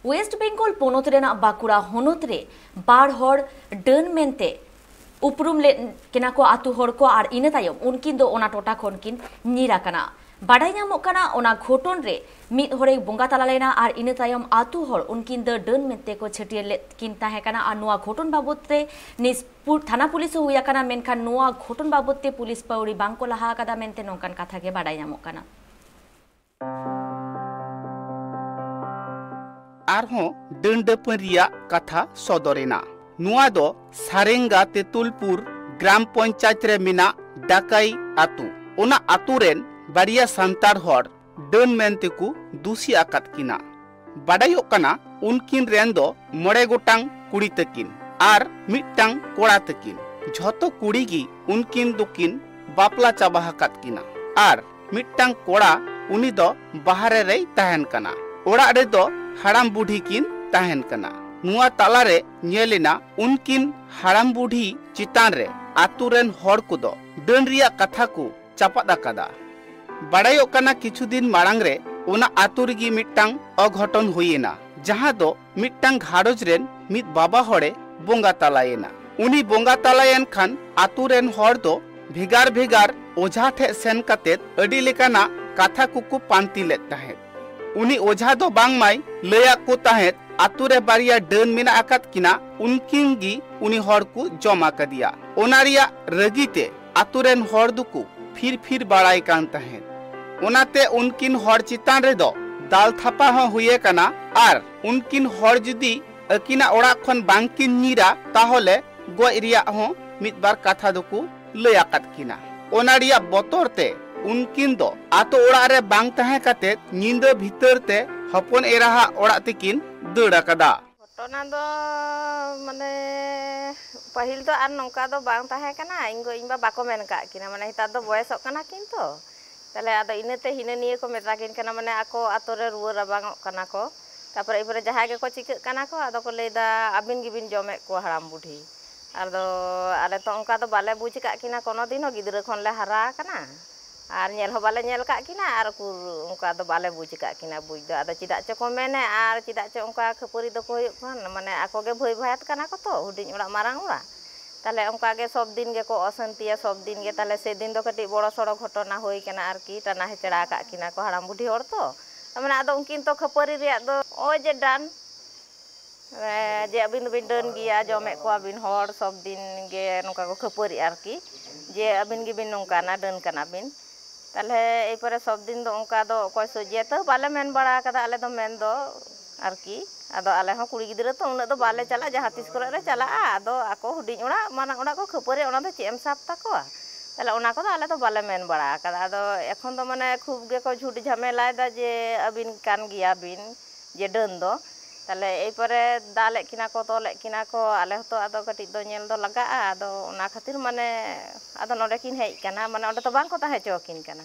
Waste Bengal पोनोत Raina Bankura होनोत रे बार हर done मेनते उपरुम ले केना को आतु हर को आर इना तायम उनकिन दो ओना टोटा खन किन नीरा कना बाडाय ᱧᱟᱢᱚᱜ ᱠᱟᱱᱟ ओना घोटन रे मिद हरे बोंगा तला लेना आर इना तायम आतु हर उनकिन द डन मेनते को छटिया ले किन ताहे कना आर नुआ घोटन बाबत ते निसपुर थाना पुलिस हुया कना मेनखान नुआ घोटन बाबत ते पुलिस पाउरी बांको लाहा कदा मेनते नोंकान कथा गे बाडाय ᱧᱟᱢᱚᱜ ᱠᱟᱱᱟ आरहों डंडपन रिया कथा सदरेना नुआ दो सारेंगा तेतुलपुर ग्राम पंचायत रे मिना डाकाई आतु ओना आतु रेन बारिया सांतार हर डन मेनतेकु दुसी आकात किना बाडायो कना उनकिन रेन दो मोड़े गोटांग कुड़ी तकिन आर मिट्टांग कोड़ा तकिन झोतो कुड़ी गी उनकिन दुकिन बापला चाबा हाकात किना आर मिट्टांग कोड़ा उनी दो बाहरे रे ताहेन कना ओड़ा रे दो हाड़ाम बुढ़ी किन ताहेन कना नुआ तालारे नेलेना उनकिन हाड़ाम बुढ़ी चितान रे आतु रेन हर कुदो डन रिया कथा को चापाद आकादा बाडायो कना किछु दिन माड़ांग रे ओना आतु रिगी मिट्टांग अघटन हुयेना जहां दो मिट्टांग घाड़ोज रेन मिद बाबा हड़े बोंगा तालायेना उनी बोंगा तालायेन खान आतु रेन हर दो भेगार भेगार ओझा ठे सेन कातेत अडी लेकाना कथा कुकु पांति लेत ताहेत उनी ओझा दो बांग माई लया को ताहेत आतु रे बारिया डन मेना आकात किना उनकिन गी उनी हर को जमा कदिया ओनारिया रगीते आतु रेन हर दुकु फिर बाड़ाई कान ताहेत ओनाते उनकिन हर चितान रे दो दाल थापा हो हुए कना आर उनकिन हर जुदी अकिना ओड़ा खन बांकिन नीरा ताहले गोय रिया हो मिद बार कथा दुकु लय आकात किना ओनारिया बतोरते उनकिन दो आतो ओड़ा रे बांग ताहे काते नींद भीतर ते हपन एराहा ओड़ा तिकिन दड़ कदा घटना दो माने पहिल तो आर नौका दो बांग ताहे कना इंगो इंबा बाको मेन का किना माने हिता दो बयसक कना किन तो ताले आदो इनेते हिने निये को मेता किन कना माने आको आतो रे रुवा राबांगक कना को तापर इबरे जहाय गे को चिक कना को आदो को लेदा आबिन गिबिन जमे को हाड़ाम बुढ़ी आदो आले तो उनका दो बाले बुझ का किना कोनो दिन गिदरा खन ले हारा कना आर नेल हो बाले नेल का किना आर कुर उनका दो बाले बुझ का किना बुझ दो आदो चिदा च को मेने आर चिदा च उनका खपरी दो को हुयुक खान माने आको गे भय भयात कना को तो हुडिन ओड़ा मारांग ओड़ा ताले उनका गे सब दिन गे को असंतिया सब दिन गे ताले से दिन दो कटी बड़ो सड़ो घटना होई कना आर की टाना हेचड़ा का किना को हाड़ाम बुढ़ी हर तो माने आदो उनकिन तो खपरी रिया दो ओ जे डान जे अबिन बिन डन गिया जमे को अबिन हर सब दिन गे नोका को खपरी आर की जे अबिन गिबिन नोका ना डन कना बिन ताले ए परे सब दिन दो उनका दो कोई सोजे तो बाले मेन बड़ा कदा आले दो मेन दो आर की आदो आले हो कुड़ी गिदरा तो उन दो बाले चला जहां तिस करे रे चला आदो आको हुडिन ओड़ा माना ओड़ा को खपरे ओना दो चेम साप ताको ताले ओना को आले तो बाले मेन बड़ा कदा आदो एखन दो माने खूब गे को झूठ झमेला दा जे अबिन कान गिया बिन जे डन दो ताले ए परे दाले किना को तोले किना को आले तो आदो कटी दो नेल दो लगा आदो ओना खातिर माने आदो नोडे किन हेज कना माने ओडे तो बांग को ताहे चोकिन कना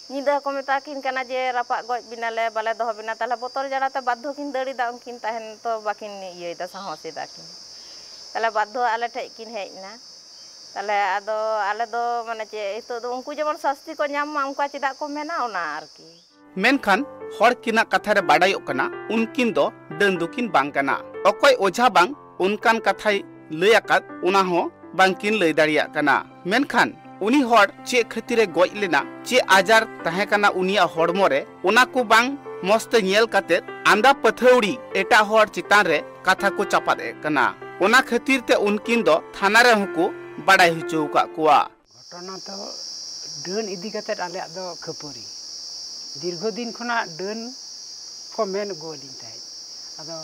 निदा को मेता किन कना जे रापा गज बिनाले बाले दो बिना ताले बोतल जड़ाते बाध्य किन दड़ी दा उनकिन ताहेन तो बाकिन इये दा साहसी दा किन ताले बाध्य आले ठे किन हेजना ताले आदो आले दो माने जे इतो दो उनकु जेमन शास्ति को ᱧᱟᱢ मा उनका चिदा को मेना ओना आरकी मेनखान हर किना कथा रे बाडायो कना उनकिन दो डन दुकिन बांग कना अकोय ओझा बांग उनकान कथाय लय आकात उना हो बांकिन लय दाड़िया कना मेनखान उनी हर चे खतिरे गज लेना चे आजार ताहे कना उनिया हड़मो रे उना को बांग मस्त नेल काते आंदा पथौड़ी एटा हर चितान रे कथा को चापाद कना उना खतिर ते उनकिन दो थाना रे हको बाडाय हिचो का कुआ घटना तो डन इदी काते आले दो खपरी दीर्घ दिन खना डन को मेन गोलिन ताई आदो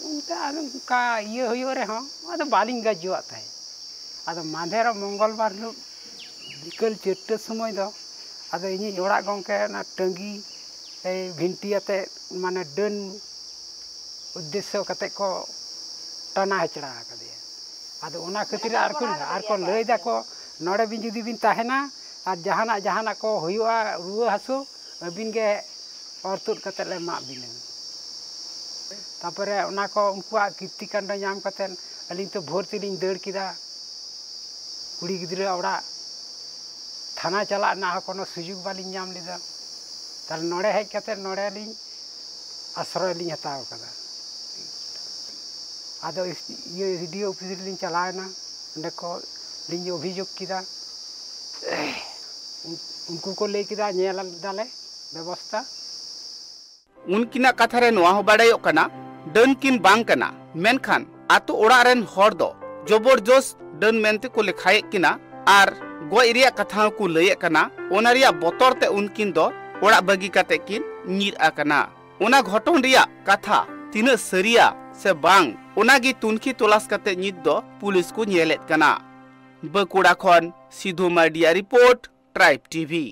उनका ये होयो रे हो आदो बालिंग गजुआ ताई आदो माधेर मंगलवार लो बिकल 4टे समय दो आदो इनी ओड़ा गंके ना टंगी ए भिंटी आते माने डन उद्देश्य कते को टाना हेचड़ा कदे आदो ओना खातिर आर को लय दा को नोडे बिन जुदी बिन ताहेना आर जहाना को होयुआ रुआ हासु अबिन गे और तुद कते ले मा बिना तापरे ओना को उनकुआ कीर्तिकांड नाम कते अलिन तो भोर तिलिन दड़ किदा कुड़ी गिदरा ओड़ा थाना चला ना कोनो सुजुग बालिन नाम लेदा ताल नोडे हेज कते नोडे लिन आश्रय लिन हताव कदा आदो ये वीडियो ऑफिस लिंग चलाना अंडे को लिंग अभियोग किदा उनको को ले किदा नेला दाले व्यवस्था उनकिना कथा रे नोआ हो बाडायो कना डन किन बांग कना मेनखान आतो ओड़ा रेन हर दो जबरदस्त डन मेनते को लेखाए किना आर गोय रिया कथा को लये कना ओना रिया बोतर ते उनकिन दो ओड़ा बगी काते किन नीर आकना ओना घटन रिया कथा तिना सरिया से बांग ओनागी तुनखी तलाश काते नित दो पुलिस को नेलेत कना बकुड़ा खन Sindhu Mardia report tribe TV.